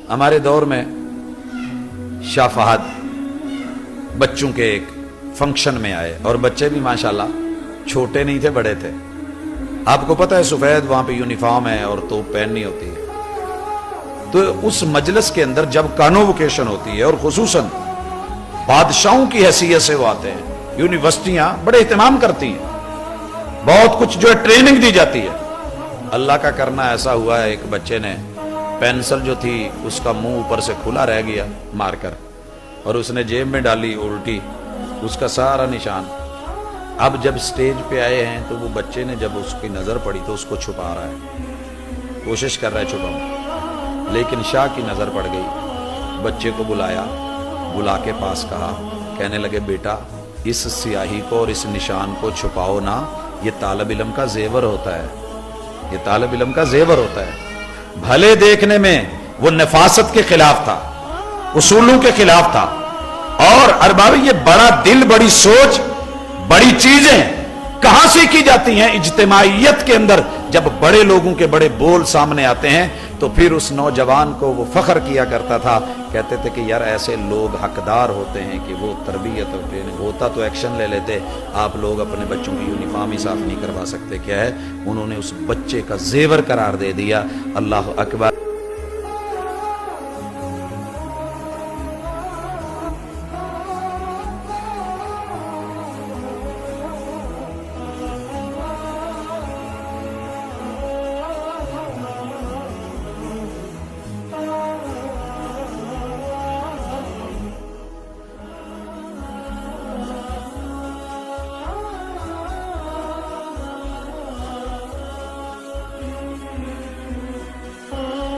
ہمارے دور میں شاہ فہد بچوں کے ایک فنکشن میں آئے اور بچے بھی ماشاءاللہ چھوٹے نہیں تھے، بڑے تھے۔ آپ کو پتہ ہے سفید وہاں پہ یونیفارم ہے اور توپ پہننی ہوتی ہے، تو اس مجلس کے اندر جب کانووکیشن ہوتی ہے اور خصوصاً بادشاہوں کی حیثیت سے وہ آتے ہیں، یونیورسٹیاں بڑے اہتمام کرتی ہیں، بہت کچھ جو ہے ٹریننگ دی جاتی ہے۔ اللہ کا کرنا ایسا ہوا ہے، ایک بچے نے پینسل جو تھی اس کا منہ اوپر سے کھلا رہ گیا مار کر، اور اس نے جیب میں ڈالی الٹی، اس کا سارا نشان۔ اب جب سٹیج پہ آئے ہیں تو وہ بچے نے جب اس کی نظر پڑی تو اس کو چھپا رہا ہے، کوشش کر رہا ہے چھپاؤں، لیکن شاہ کی نظر پڑ گئی۔ بچے کو بلایا، بلا کے پاس کہا، کہنے لگے بیٹا اس سیاہی کو اور اس نشان کو چھپاؤ نا، یہ طالب علم کا زیور ہوتا ہے، یہ طالب علم کا زیور ہوتا ہے۔ بھلے دیکھنے میں وہ نفاست کے خلاف تھا، اصولوں کے خلاف تھا، اور ارباب یہ بڑا دل، بڑی سوچ، بڑی چیزیں کہاں سے کی جاتی ہیں اجتماعیت کے اندر۔ جب بڑے لوگوں کے بڑے بول سامنے آتے ہیں تو پھر اس نوجوان کو وہ فخر کیا کرتا تھا، کہتے تھے کہ یار ایسے لوگ حقدار ہوتے ہیں کہ وہ تربیت ہوتا تو ایکشن لے لیتے، آپ لوگ اپنے بچوں کی یونیفارم ہی صاف نہیں کروا سکتے۔ کیا ہے، انہوں نے اس بچے کا زیور قرار دے دیا۔ اللہ اکبر۔